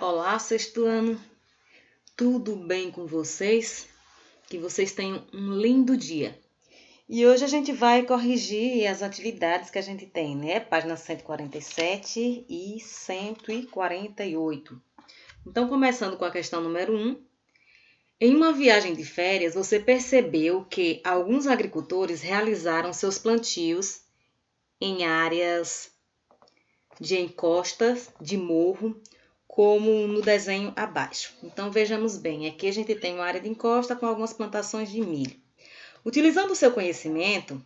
Olá, sexto ano, tudo bem com vocês? Que vocês tenham um lindo dia. E hoje a gente vai corrigir as atividades que a gente tem, né? Páginas 147 e 148. Então, começando com a questão número 1. Em uma viagem de férias, você percebeu que alguns agricultores realizaram seus plantios em áreas de encostas, de morro, como no desenho abaixo. Então vejamos bem, aqui a gente tem uma área de encosta com algumas plantações de milho. Utilizando o seu conhecimento,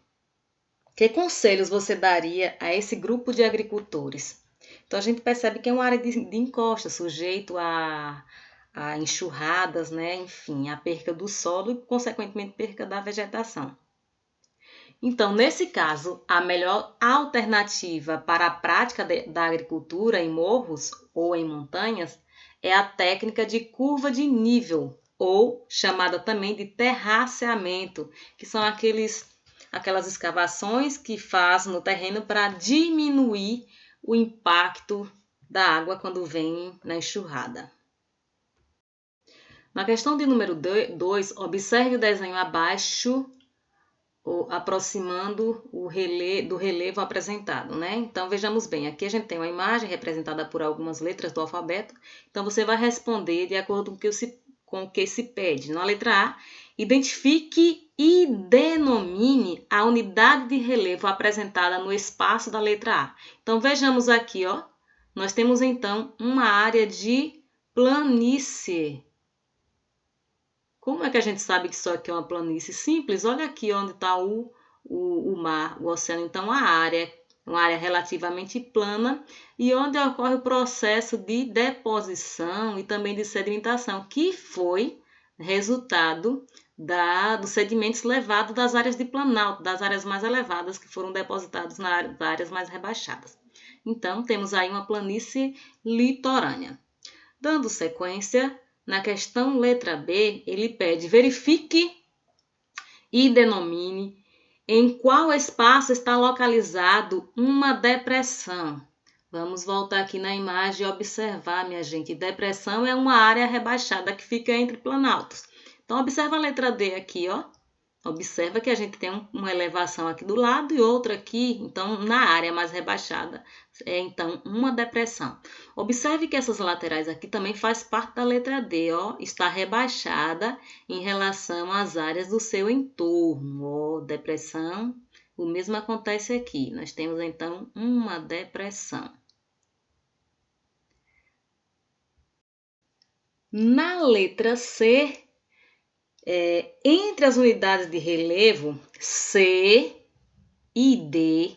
que conselhos você daria a esse grupo de agricultores? Então a gente percebe que é uma área de encosta, sujeito a enxurradas, né? Enfim, a perca do solo e, consequentemente, perca da vegetação. Então, nesse caso, a melhor alternativa para a prática da agricultura em morros ou em montanhas é a técnica de curva de nível, ou chamada também de terraceamento, que são aquelas escavações que faz no terreno para diminuir o impacto da água quando vem na enxurrada. Na questão de número 2, observe o desenho abaixo, aproximando do relevo apresentado, né? Então, vejamos bem, aqui a gente tem uma imagem representada por algumas letras do alfabeto, então você vai responder de acordo com o que se pede. Na letra A, identifique e denomine a unidade de relevo apresentada no espaço da letra A. Então, vejamos aqui, ó, nós temos então uma área de planície. Como é que a gente sabe que isso aqui é uma planície? Simples, olha aqui onde está o mar, o oceano. Então, uma área relativamente plana e onde ocorre o processo de deposição e também de sedimentação, que foi resultado dos sedimentos levados das áreas de planalto, das áreas mais elevadas, que foram depositados nas áreas mais rebaixadas. Então, temos aí uma planície litorânea. Dando sequência, na questão letra B, ele pede verifique e denomine em qual espaço está localizado uma depressão. Vamos voltar aqui na imagem e observar, minha gente. Depressão é uma área rebaixada que fica entre planaltos. Então, observa a letra D aqui, ó. Observa que a gente tem uma elevação aqui do lado e outra aqui, então na área mais rebaixada é então uma depressão. Observe que essas laterais aqui também faz parte da letra D, ó, está rebaixada em relação às áreas do seu entorno, ó, depressão. O mesmo acontece aqui, nós temos então uma depressão. Na letra C, entre as unidades de relevo C e D,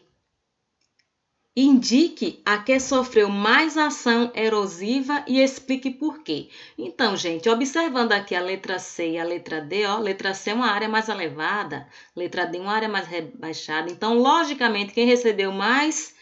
indique a que sofreu mais ação erosiva e explique por quê. Então, gente, observando aqui a letra C e a letra D, ó, letra C é uma área mais elevada, letra D uma área mais rebaixada. Então, logicamente, quem recebeu mais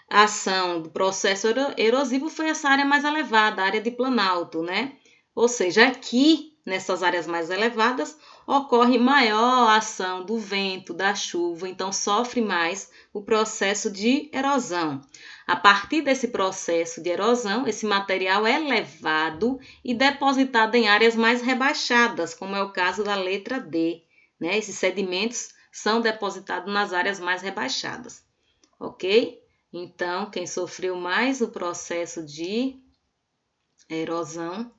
ação do processo erosivo foi essa área mais elevada, a área de planalto, né? Ou seja, aqui, nessas áreas mais elevadas, ocorre maior ação do vento, da chuva, então sofre mais o processo de erosão. A partir desse processo de erosão, esse material é levado e depositado em áreas mais rebaixadas, como é o caso da letra D, né? Esses sedimentos são depositados nas áreas mais rebaixadas, ok? Então, quem sofreu mais o processo de erosão,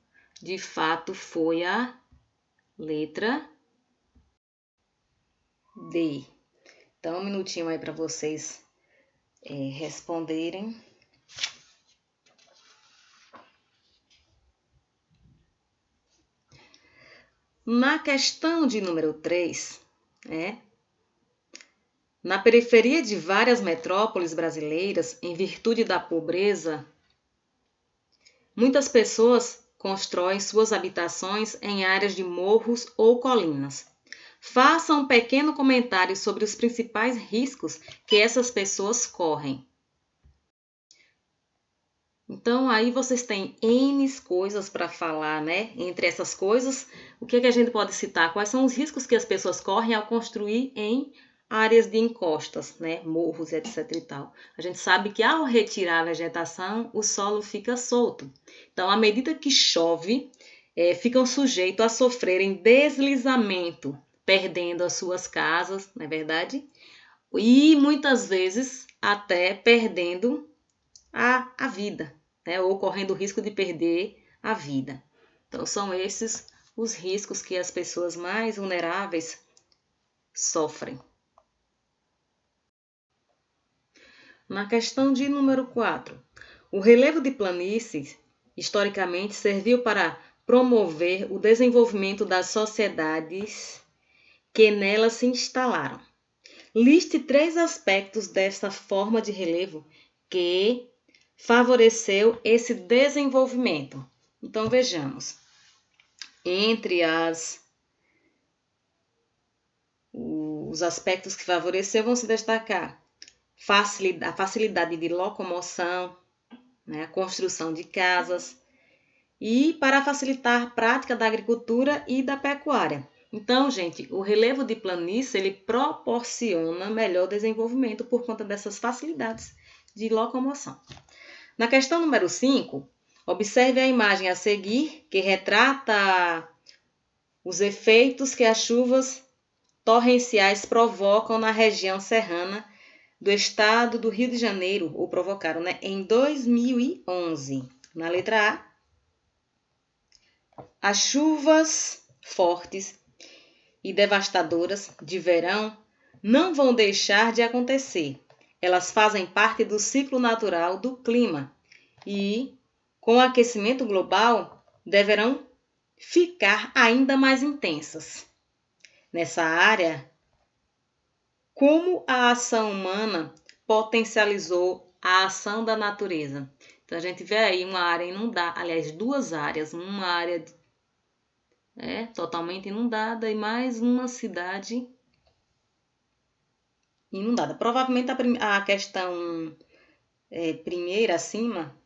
de fato, foi a letra D. Então, um minutinho aí para vocês responderem. Na questão de número 3, na periferia de várias metrópoles brasileiras, em virtude da pobreza, muitas pessoas constroem suas habitações em áreas de morros ou colinas. Faça um pequeno comentário sobre os principais riscos que essas pessoas correm. Então, aí vocês têm N coisas para falar, né? Entre essas coisas, o que a gente pode citar? Quais são os riscos que as pessoas correm ao construir em áreas de encostas, né, morros, etc e tal. A gente sabe que ao retirar a vegetação, o solo fica solto. Então, à medida que chove, ficam sujeitos a sofrerem deslizamento, perdendo as suas casas, não é verdade? E muitas vezes até perdendo a vida, né, ou correndo o risco de perder a vida. Então, são esses os riscos que as pessoas mais vulneráveis sofrem. Na questão de número 4, o relevo de planícies, historicamente, serviu para promover o desenvolvimento das sociedades que nelas se instalaram. Liste 3 aspectos dessa forma de relevo que favoreceu esse desenvolvimento. Então, vejamos. Entre os aspectos que favoreceu, vão se destacar a facilidade de locomoção, né, a construção de casas e para facilitar a prática da agricultura e da pecuária. Então, gente, o relevo de planície ele proporciona melhor desenvolvimento por conta dessas facilidades de locomoção. Na questão número 5, observe a imagem a seguir, que retrata os efeitos que as chuvas torrenciais provocam na região serrana do estado do Rio de Janeiro, ou provocaram, né, em 2011. Na letra A, as chuvas fortes e devastadoras de verão não vão deixar de acontecer. Elas fazem parte do ciclo natural do clima e, com o aquecimento global, deverão ficar ainda mais intensas. Nessa área, como a ação humana potencializou a ação da natureza. Então, a gente vê aí uma área inundada, aliás, 2 áreas, uma área totalmente inundada e mais uma cidade inundada. Provavelmente a questão primeira acima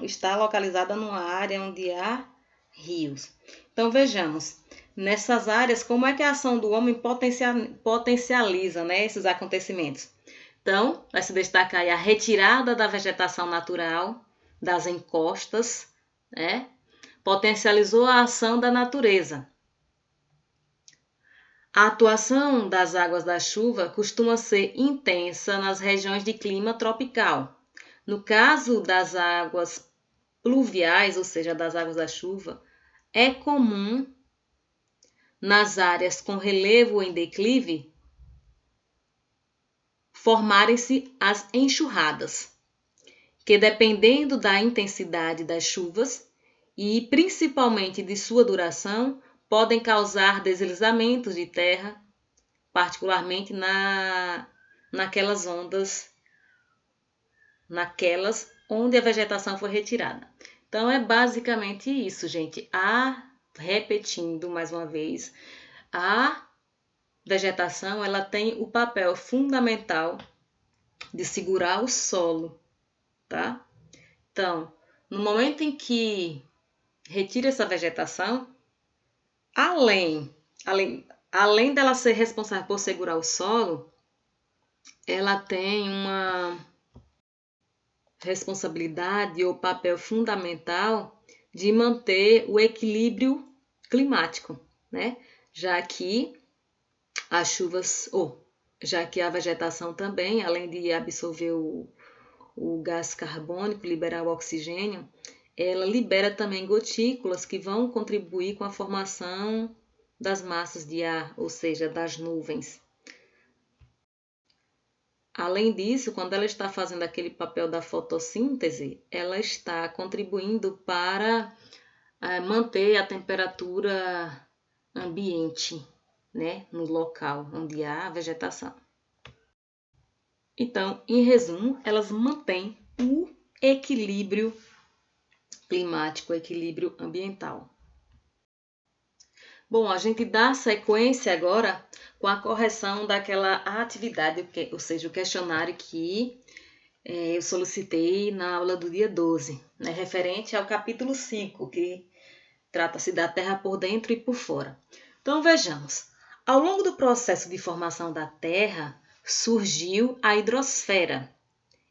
está localizada numa área onde há rios. Então, vejamos, nessas áreas, como é que a ação do homem potencializa, né, esses acontecimentos? Então, vai se destacar aí a retirada da vegetação natural, das encostas, né? Potencializou a ação da natureza. A atuação das águas da chuva costuma ser intensa nas regiões de clima tropical. No caso das águas pluviais, ou seja, das águas da chuva, é comum nas áreas com relevo em declive formarem-se as enxurradas, que dependendo da intensidade das chuvas e principalmente de sua duração, podem causar deslizamentos de terra, particularmente naquelas onde a vegetação foi retirada. Então, é basicamente isso, gente. Repetindo mais uma vez, a vegetação ela tem o papel fundamental de segurar o solo, tá? Então, no momento em que retira essa vegetação, além dela ser responsável por segurar o solo, ela tem uma responsabilidade ou papel fundamental de manter o equilíbrio climático, né? Já que as chuvas, já que a vegetação também, além de absorver o gás carbônico, liberar o oxigênio, ela libera também gotículas que vão contribuir com a formação das massas de ar, ou seja, das nuvens. Além disso, quando ela está fazendo aquele papel da fotossíntese, ela está contribuindo para manter a temperatura ambiente, né, no local onde há vegetação. Então, em resumo, elas mantêm o equilíbrio climático, o equilíbrio ambiental. Bom, a gente dá sequência agora com a correção daquela atividade, ou seja, o questionário que eu solicitei na aula do dia 12, né, referente ao capítulo 5, que trata-se da Terra por dentro e por fora. Então, vejamos. Ao longo do processo de formação da Terra, surgiu a hidrosfera.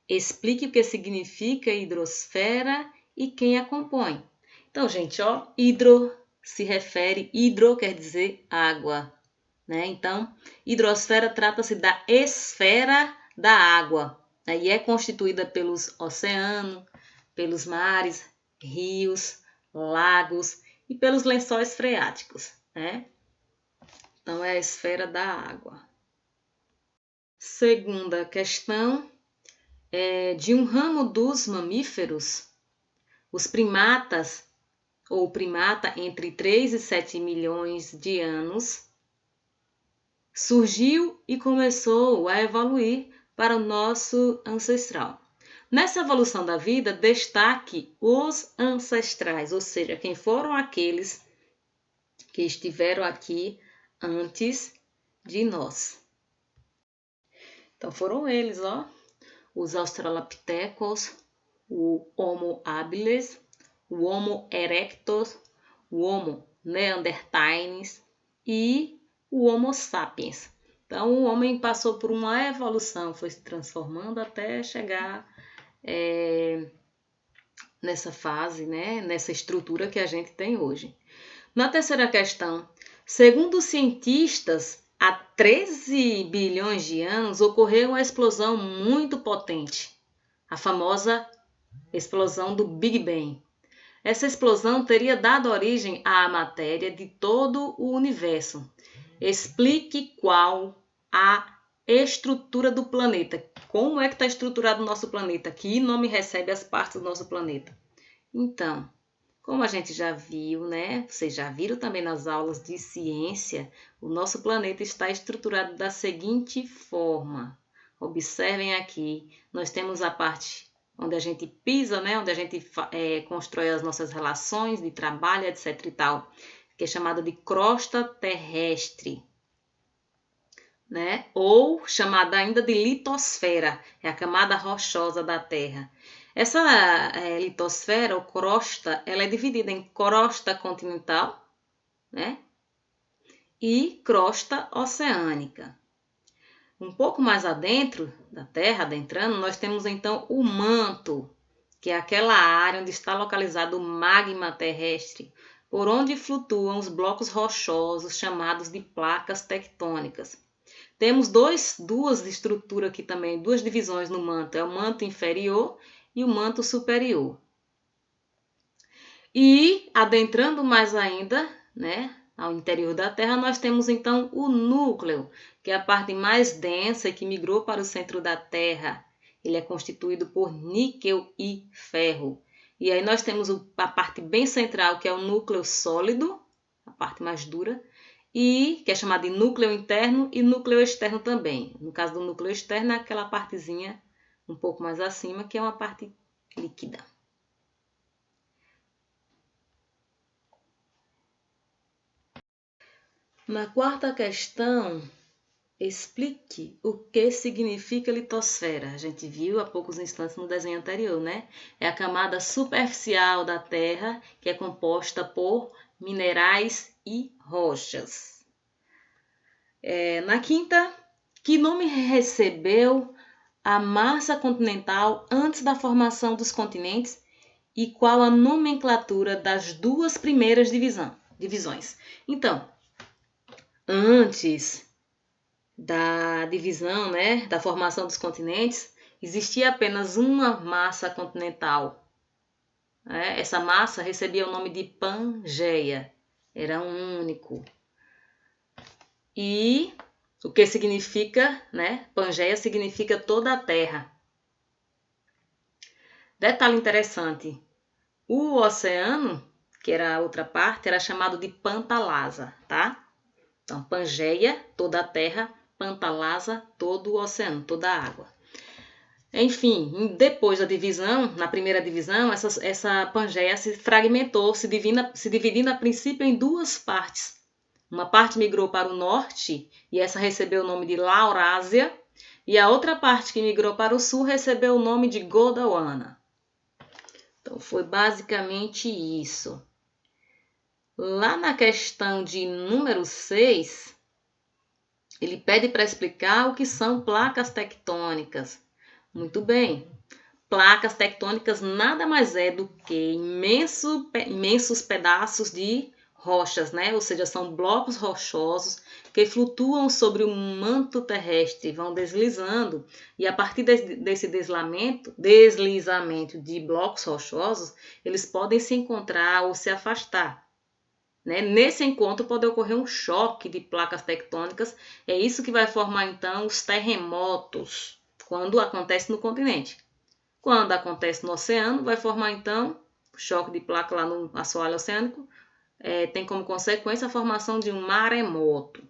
Explique o que significa hidrosfera e quem a compõe. Então, gente, ó, hidro quer dizer água, né? Então, hidrosfera trata-se da esfera da água, né? E é constituída pelos oceanos, pelos mares, rios, lagos e pelos lençóis freáticos, né? Então, é a esfera da água. Segunda questão, de um ramo dos mamíferos, os primatas, ou primata entre 3 e 7 milhões de anos, surgiu e começou a evoluir para o nosso ancestral. Nessa evolução da vida, destaque os ancestrais, ou seja, quem foram aqueles que estiveram aqui antes de nós. Então foram eles, ó, os Australopithecus, o Homo habilis, o Homo erectus, o Homo neanderthalis e o Homo sapiens. Então, o homem passou por uma evolução, foi se transformando até chegar nessa fase, né, nessa estrutura que a gente tem hoje. Na terceira questão, segundo os cientistas, há 13 bilhões de anos ocorreu uma explosão muito potente, a famosa explosão do Big Bang. Essa explosão teria dado origem à matéria de todo o universo. Explique qual a estrutura do planeta. Como é que está estruturado o nosso planeta? Que nome recebe as partes do nosso planeta? Então, como a gente já viu, né? Vocês já viram também nas aulas de ciência, o nosso planeta está estruturado da seguinte forma. Observem aqui, nós temos a parte onde a gente pisa, né? Onde a gente constrói as nossas relações de trabalho, etc. e tal, que é chamada de crosta terrestre, né? Ou chamada ainda de litosfera, é a camada rochosa da Terra. Essa litosfera, ou crosta, ela é dividida em crosta continental, né? E crosta oceânica. Um pouco mais adentro da Terra, adentrando, nós temos então o manto, que é aquela área onde está localizado o magma terrestre, por onde flutuam os blocos rochosos chamados de placas tectônicas. Temos duas estruturas aqui também, duas divisões no manto, é o manto inferior e o manto superior. E adentrando mais ainda, né, ao interior da Terra, nós temos então o núcleo, que é a parte mais densa e que migrou para o centro da Terra. Ele é constituído por níquel e ferro. E aí nós temos a parte bem central, que é o núcleo sólido, a parte mais dura, e que é chamada de núcleo interno e núcleo externo também. No caso do núcleo externo, é aquela partezinha um pouco mais acima, que é uma parte líquida. Na quarta questão, explique o que significa litosfera. A gente viu há poucos instantes no desenho anterior, né? É a camada superficial da Terra que é composta por minerais e rochas. Na quinta, que nome recebeu a massa continental antes da formação dos continentes e qual a nomenclatura das duas primeiras divisões? Então, antes da divisão, né, da formação dos continentes, existia apenas uma massa continental. Essa massa recebia o nome de Pangeia, era um único. E o que significa, né? Pangeia significa toda a Terra. Detalhe interessante, o oceano, que era a outra parte, era chamado de Pantalasa, tá? Então, Pangeia, toda a Terra, Pantalasa, todo o oceano, toda a água. Enfim, depois da divisão, na primeira divisão, essa Pangeia se fragmentou, se dividindo a princípio em duas partes. Uma parte migrou para o norte, e essa recebeu o nome de Laurásia, e a outra parte que migrou para o sul recebeu o nome de Gondwana. Então, foi basicamente isso. Lá na questão de número 6, Ele pede para explicar o que são placas tectônicas. Muito bem. Placas tectônicas nada mais é do que imensos pedaços de rochas, né? Ou seja, são blocos rochosos que flutuam sobre o manto terrestre, vão deslizando, e a partir desse deslizamento de blocos rochosos, eles podem se encontrar ou se afastar. Né? Nesse encontro pode ocorrer um choque de placas tectônicas, é isso que vai formar então os terremotos, quando acontece no continente. Quando acontece no oceano, vai formar então o choque de placa lá no assoalho oceânico, tem como consequência a formação de um maremoto.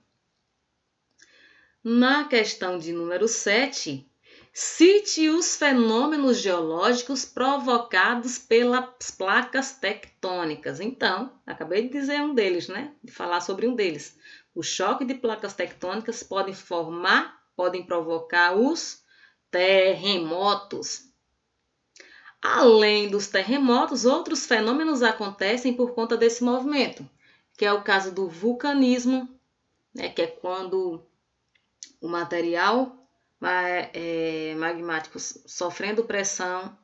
Na questão de número 7, cite os fenômenos geológicos provocados pelas placas tectônicas. Então, acabei de dizer um deles, né? De falar sobre um deles. O choque de placas tectônicas podem provocar os terremotos. Além dos terremotos, outros fenômenos acontecem por conta desse movimento, que é o caso do vulcanismo, né, que é quando o material magmático sofrendo pressão,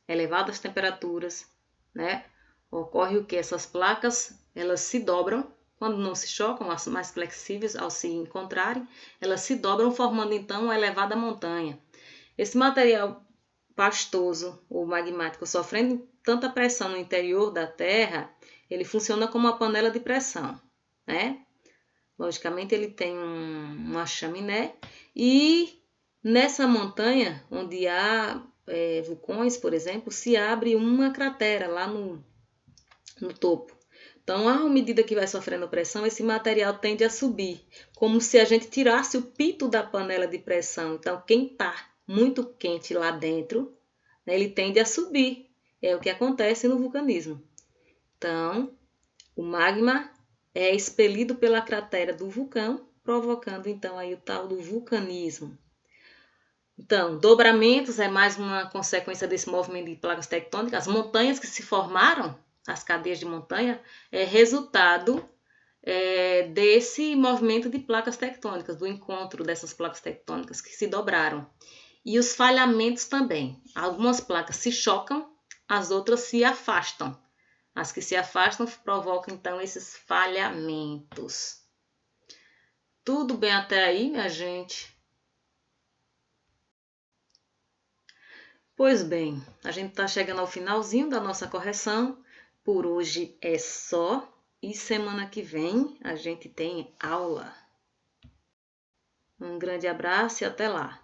elevadas temperaturas, né, ocorre o que? Essas placas elas se dobram, quando não se chocam, as mais flexíveis ao se encontrarem, elas se dobram formando então uma elevada montanha. Esse material pastoso ou magmático sofrendo tanta pressão no interior da Terra, ele funciona como uma panela de pressão, né? Logicamente ele tem uma chaminé e nessa montanha onde há vulcões, por exemplo, se abre uma cratera lá no topo. Então, à medida que vai sofrendo pressão, esse material tende a subir, como se a gente tirasse o pito da panela de pressão. Então, quem está muito quente lá dentro, né, ele tende a subir. É o que acontece no vulcanismo. Então, o magma é expelido pela cratera do vulcão, provocando então aí o tal do vulcanismo. Então, dobramentos é mais uma consequência desse movimento de placas tectônicas. As montanhas que se formaram, as cadeias de montanha, é resultado desse movimento de placas tectônicas, do encontro dessas placas tectônicas que se dobraram. E os falhamentos também. Algumas placas se chocam, as outras se afastam. As que se afastam provocam então esses falhamentos. Tudo bem até aí, minha gente? Pois bem, a gente está chegando ao finalzinho da nossa correção. Por hoje é só e semana que vem a gente tem aula. Um grande abraço e até lá!